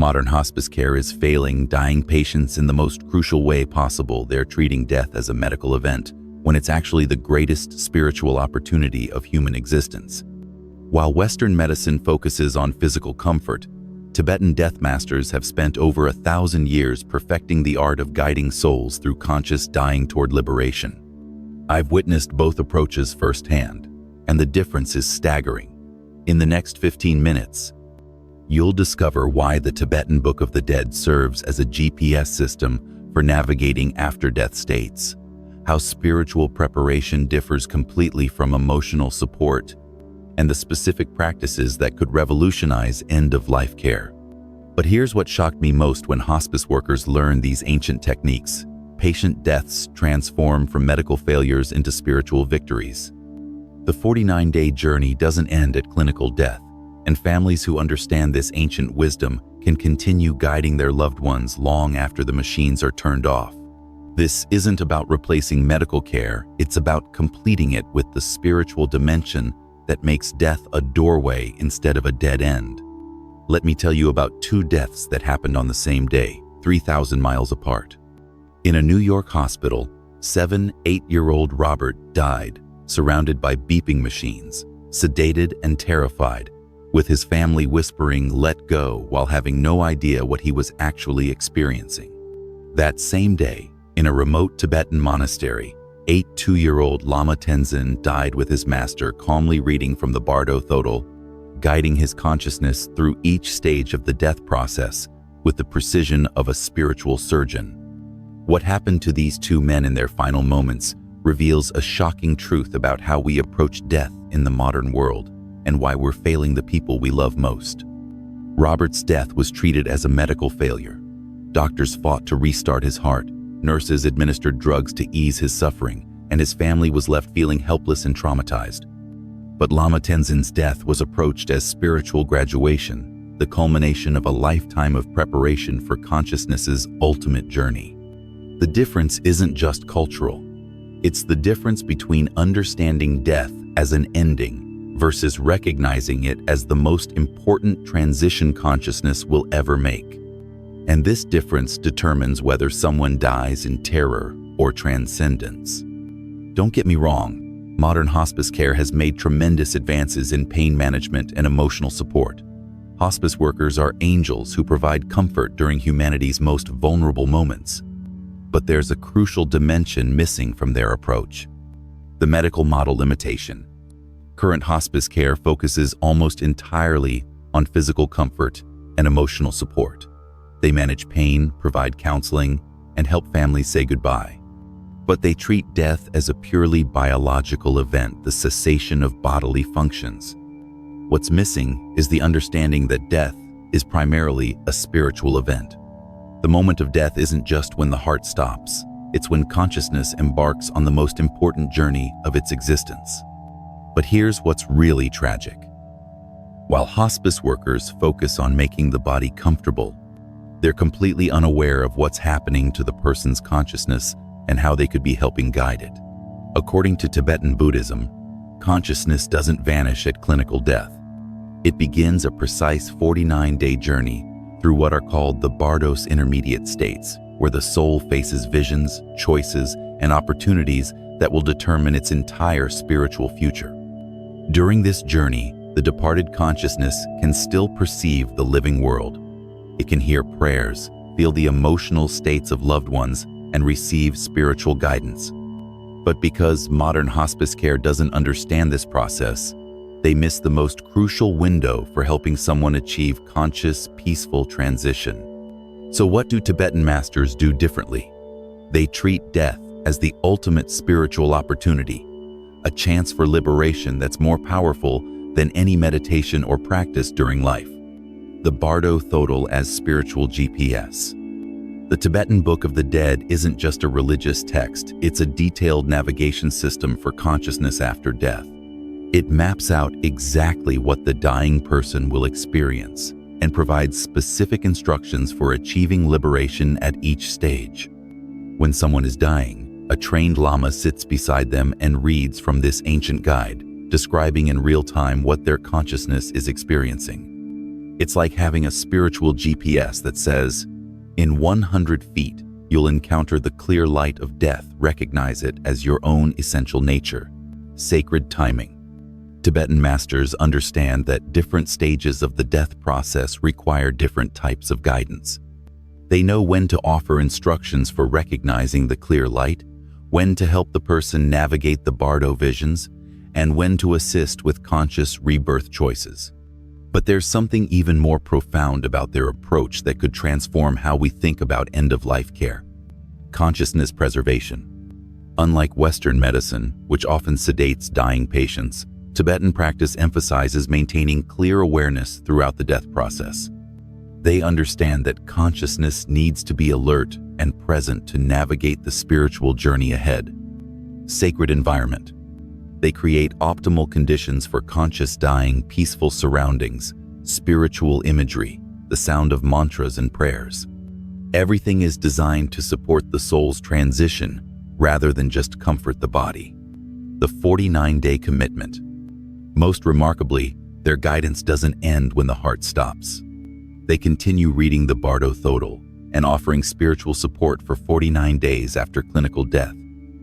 Modern hospice care is failing dying patients in the most crucial way possible. They're treating death as a medical event, when it's actually the greatest spiritual opportunity of human existence. While Western medicine focuses on physical comfort, Tibetan death masters have spent over 1,000 years perfecting the art of guiding souls through conscious dying toward liberation. I've witnessed both approaches firsthand, and the difference is staggering. In the next 15 minutes, you'll discover why the Tibetan Book of the Dead serves as a GPS system for navigating after-death states, how spiritual preparation differs completely from emotional support, and the specific practices that could revolutionize end-of-life care. But here's what shocked me most when hospice workers learned these ancient techniques. Patient deaths transform from medical failures into spiritual victories. The 49-day journey doesn't end at clinical death, and families who understand this ancient wisdom can continue guiding their loved ones long after the machines are turned off. This isn't about replacing medical care, it's about completing it with the spiritual dimension that makes death a doorway instead of a dead end. Let me tell you about two deaths that happened on the same day, 3,000 miles apart. In a New York hospital, 8-year-old Robert died, surrounded by beeping machines, sedated and terrified, with his family whispering, "Let go," while having no idea what he was actually experiencing. That same day, in a remote Tibetan monastery, 2-year-old Lama Tenzin died with his master calmly reading from the Bardo Thodol, guiding his consciousness through each stage of the death process with the precision of a spiritual surgeon. What happened to these two men in their final moments reveals a shocking truth about how we approach death in the modern world and why we're failing the people we love most. Robert's death was treated as a medical failure. Doctors fought to restart his heart, nurses administered drugs to ease his suffering, and his family was left feeling helpless and traumatized. But Lama Tenzin's death was approached as spiritual graduation, the culmination of a lifetime of preparation for consciousness's ultimate journey. The difference isn't just cultural. It's the difference between understanding death as an ending versus recognizing it as the most important transition consciousness will ever make. And this difference determines whether someone dies in terror or transcendence. Don't get me wrong, modern hospice care has made tremendous advances in pain management and emotional support. Hospice workers are angels who provide comfort during humanity's most vulnerable moments. But there's a crucial dimension missing from their approach: the medical model limitation. Current hospice care focuses almost entirely on physical comfort and emotional support. They manage pain, provide counseling, and help families say goodbye. But they treat death as a purely biological event, the cessation of bodily functions. What's missing is the understanding that death is primarily a spiritual event. The moment of death isn't just when the heart stops, it's when consciousness embarks on the most important journey of its existence. But here's what's really tragic. While hospice workers focus on making the body comfortable, they're completely unaware of what's happening to the person's consciousness and how they could be helping guide it. According to Tibetan Buddhism, consciousness doesn't vanish at clinical death. It begins a precise 49-day journey through what are called the Bardo's intermediate states, where the soul faces visions, choices, and opportunities that will determine its entire spiritual future. During this journey, the departed consciousness can still perceive the living world. It can hear prayers, feel the emotional states of loved ones, and receive spiritual guidance. But because modern hospice care doesn't understand this process, they miss the most crucial window for helping someone achieve conscious, peaceful transition. So what do Tibetan masters do differently? They treat death as the ultimate spiritual opportunity, a chance for liberation that's more powerful than any meditation or practice during life. The Bardo Thodol as spiritual GPS. The Tibetan Book of the Dead isn't just a religious text, it's a detailed navigation system for consciousness after death. It maps out exactly what the dying person will experience and provides specific instructions for achieving liberation at each stage. When someone is dying, a trained lama sits beside them and reads from this ancient guide, describing in real time what their consciousness is experiencing. It's like having a spiritual GPS that says, in 100 feet, you'll encounter the clear light of death. Recognize it as your own essential nature. Sacred timing. Tibetan masters understand that different stages of the death process require different types of guidance. They know when to offer instructions for recognizing the clear light, when to help the person navigate the Bardo visions, and when to assist with conscious rebirth choices. But there's something even more profound about their approach that could transform how we think about end-of-life care. Consciousness preservation. Unlike Western medicine, which often sedates dying patients, Tibetan practice emphasizes maintaining clear awareness throughout the death process. They understand that consciousness needs to be alert and present to navigate the spiritual journey ahead. Sacred environment. They create optimal conditions for conscious dying, peaceful surroundings, spiritual imagery, the sound of mantras and prayers. Everything is designed to support the soul's transition rather than just comfort the body. The 49-day commitment. Most remarkably, their guidance doesn't end when the heart stops. They continue reading the Bardo Thodol and offering spiritual support for 49 days after clinical death,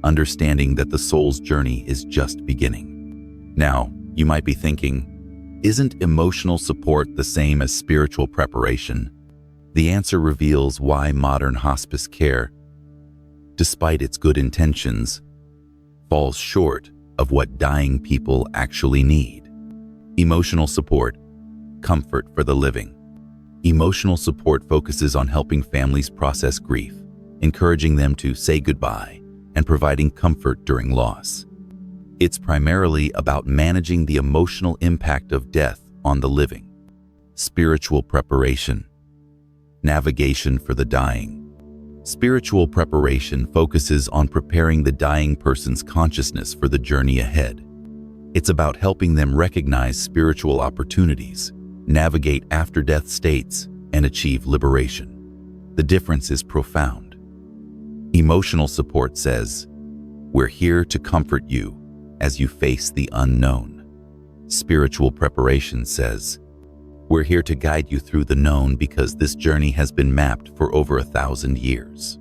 understanding that the soul's journey is just beginning. Now, you might be thinking, isn't emotional support the same as spiritual preparation? The answer reveals why modern hospice care, despite its good intentions, falls short of what dying people actually need. Emotional support, comfort for the living. Emotional support focuses on helping families process grief, encouraging them to say goodbye, and providing comfort during loss. It's primarily about managing the emotional impact of death on the living. Spiritual preparation. Navigation for the dying. Spiritual preparation focuses on preparing the dying person's consciousness for the journey ahead. It's about helping them recognize spiritual opportunities, navigate after-death states, and achieve liberation. The difference is profound. Emotional support says, "We're here to comfort you as you face the unknown." Spiritual preparation says, "We're here to guide you through the known because this journey has been mapped for over 1,000 years."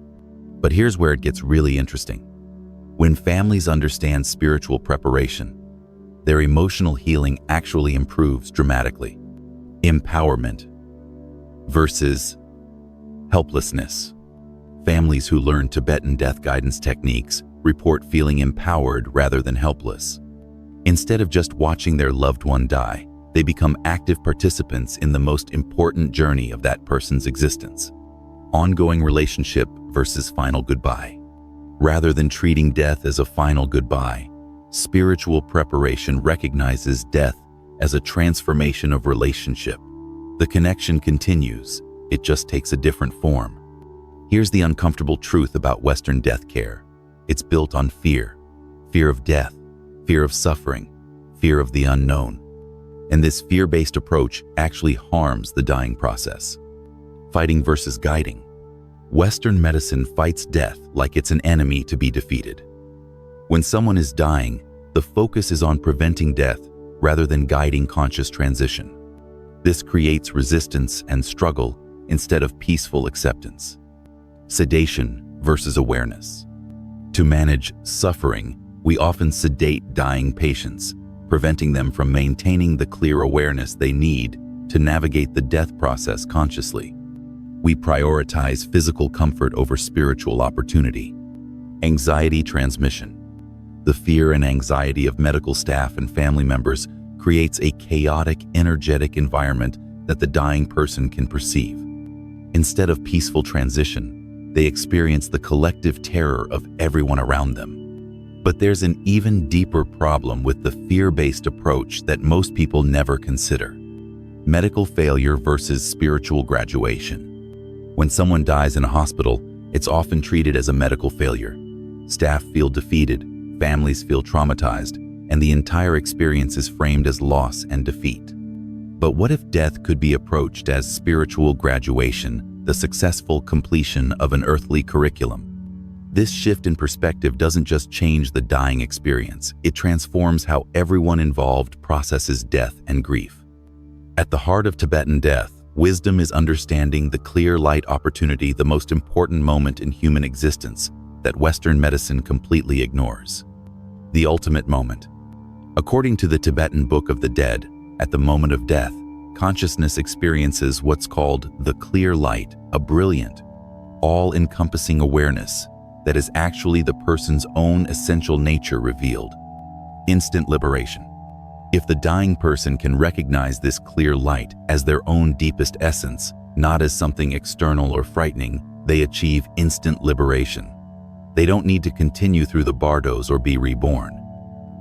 But here's where it gets really interesting. When families understand spiritual preparation, their emotional healing actually improves dramatically. Empowerment versus helplessness. Families who learn Tibetan death guidance techniques report feeling empowered rather than helpless. Instead of just watching their loved one die, they become active participants in the most important journey of that person's existence. Ongoing relationship versus final goodbye. Rather than treating death as a final goodbye, spiritual preparation recognizes death as a transformation of relationship. The connection continues, it just takes a different form. Here's the uncomfortable truth about Western death care. It's built on fear. Fear of death, fear of suffering, fear of the unknown. And this fear-based approach actually harms the dying process. Fighting versus guiding. Western medicine fights death like it's an enemy to be defeated. When someone is dying, the focus is on preventing death rather than guiding conscious transition. This creates resistance and struggle instead of peaceful acceptance. Sedation versus awareness. To manage suffering, we often sedate dying patients, preventing them from maintaining the clear awareness they need to navigate the death process consciously. We prioritize physical comfort over spiritual opportunity. Anxiety transmission. The fear and anxiety of medical staff and family members creates a chaotic, energetic environment that the dying person can perceive. Instead of peaceful transition, they experience the collective terror of everyone around them. But there's an even deeper problem with the fear-based approach that most people never consider. Medical failure versus spiritual graduation. When someone dies in a hospital, it's often treated as a medical failure. Staff feel defeated, families feel traumatized, and the entire experience is framed as loss and defeat. But what if death could be approached as spiritual graduation, the successful completion of an earthly curriculum? This shift in perspective doesn't just change the dying experience, it transforms how everyone involved processes death and grief. At the heart of Tibetan death, wisdom is understanding the clear light opportunity, the most important moment in human existence that Western medicine completely ignores. The ultimate moment. According to the Tibetan Book of the Dead, at the moment of death, consciousness experiences what's called the clear light, a brilliant, all-encompassing awareness that is actually the person's own essential nature revealed. Instant liberation. If the dying person can recognize this clear light as their own deepest essence, not as something external or frightening, they achieve instant liberation. They don't need to continue through the Bardos or be reborn.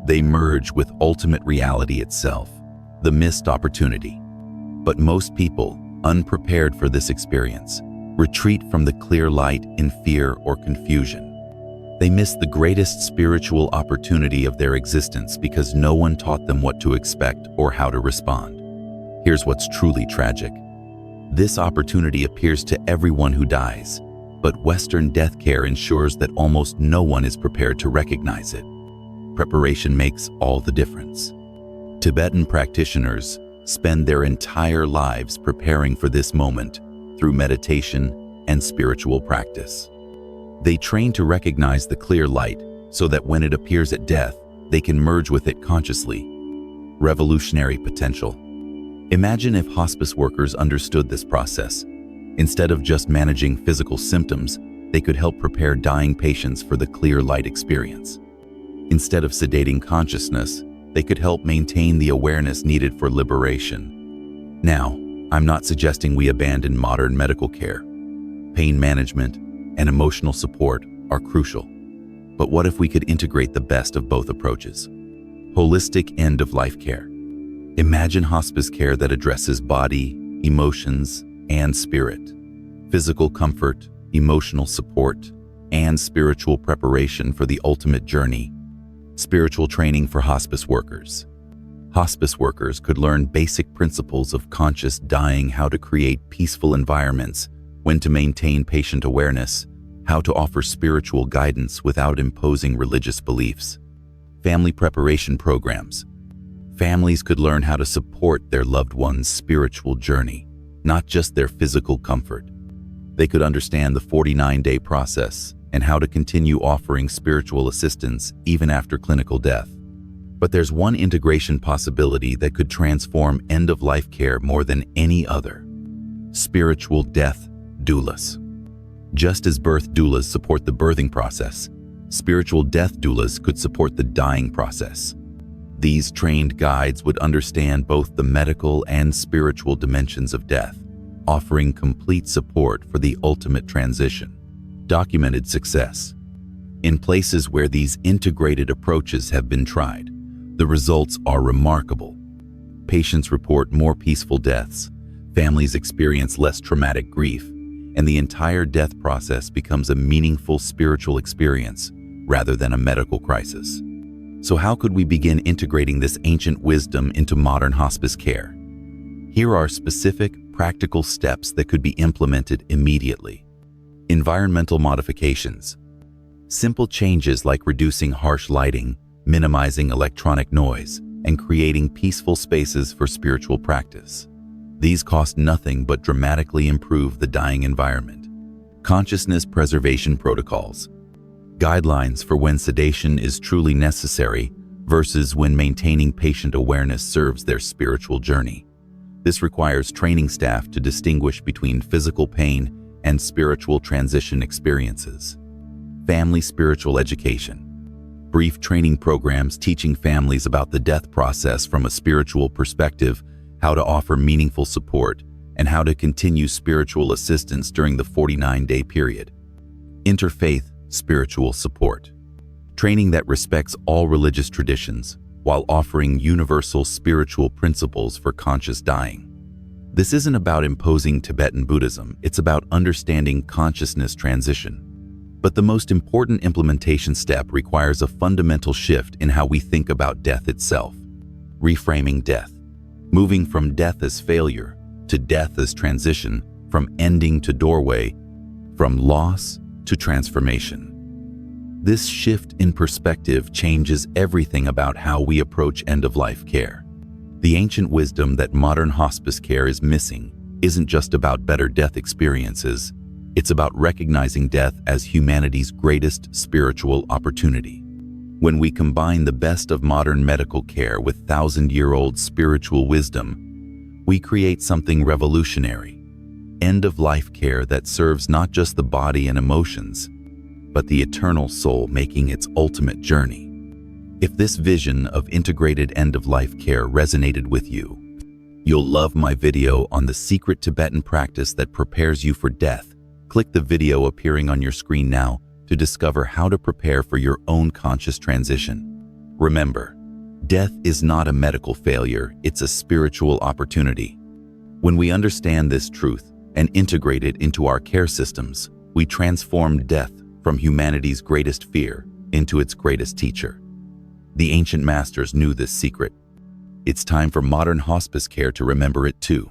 They merge with ultimate reality itself, the missed opportunity. But most people, unprepared for this experience, retreat from the clear light in fear or confusion. They miss the greatest spiritual opportunity of their existence because no one taught them what to expect or how to respond. Here's what's truly tragic. This opportunity appears to everyone who dies, but Western death care ensures that almost no one is prepared to recognize it. Preparation makes all the difference. Tibetan practitioners spend their entire lives preparing for this moment through meditation and spiritual practice. They train to recognize the clear light so that when it appears at death, they can merge with it consciously. Revolutionary potential. Imagine if hospice workers understood this process. Instead of just managing physical symptoms, they could help prepare dying patients for the clear light experience. Instead of sedating consciousness, they could help maintain the awareness needed for liberation. Now, I'm not suggesting we abandon modern medical care. Pain management and emotional support are crucial. But what if we could integrate the best of both approaches? Holistic end-of-life care. Imagine hospice care that addresses body, emotions, and spirit. Physical comfort, emotional support, and spiritual preparation for the ultimate journey. Spiritual training for hospice workers. Hospice workers could learn basic principles of conscious dying, how to create peaceful environments, when to maintain patient awareness, how to offer spiritual guidance without imposing religious beliefs. Family preparation programs. Families could learn how to support their loved one's spiritual journey, not just their physical comfort. They could understand the 49-day process and how to continue offering spiritual assistance even after clinical death. But there's one integration possibility that could transform end-of-life care more than any other. Spiritual death doulas. Just as birth doulas support the birthing process, spiritual death doulas could support the dying process. These trained guides would understand both the medical and spiritual dimensions of death, offering complete support for the ultimate transition. Documented success. In places where these integrated approaches have been tried, the results are remarkable. Patients report more peaceful deaths, families experience less traumatic grief, and the entire death process becomes a meaningful spiritual experience rather than a medical crisis. So how could we begin integrating this ancient wisdom into modern hospice care? Here are specific, practical steps that could be implemented immediately. Environmental modifications. Simple changes like reducing harsh lighting, minimizing electronic noise, and creating peaceful spaces for spiritual practice. These cost nothing but dramatically improve the dying environment. Consciousness preservation protocols. Guidelines for when sedation is truly necessary versus when maintaining patient awareness serves their spiritual journey. This requires training staff to distinguish between physical pain and spiritual transition experiences. Family spiritual education. Brief training programs teaching families about the death process from a spiritual perspective, how to offer meaningful support, and how to continue spiritual assistance during the 49-day period. Interfaith spiritual support. Training that respects all religious traditions while offering universal spiritual principles for conscious dying. This isn't about imposing Tibetan Buddhism, it's about understanding consciousness transition. But the most important implementation step requires a fundamental shift in how we think about death itself. Reframing death. Moving from death as failure to death as transition, from ending to doorway, from loss to transformation. This shift in perspective changes everything about how we approach end-of-life care. The ancient wisdom that modern hospice care is missing isn't just about better death experiences, it's about recognizing death as humanity's greatest spiritual opportunity. When we combine the best of modern medical care with thousand-year-old spiritual wisdom, we create something revolutionary, end-of-life care that serves not just the body and emotions, but the eternal soul making its ultimate journey. If this vision of integrated end-of-life care resonated with you, you'll love my video on the secret Tibetan practice that prepares you for death. Click the video appearing on your screen now to discover how to prepare for your own conscious transition. Remember, death is not a medical failure, it's a spiritual opportunity. When we understand this truth and integrate it into our care systems, we transform death from humanity's greatest fear into its greatest teacher. The ancient masters knew this secret. It's time for modern hospice care to remember it too.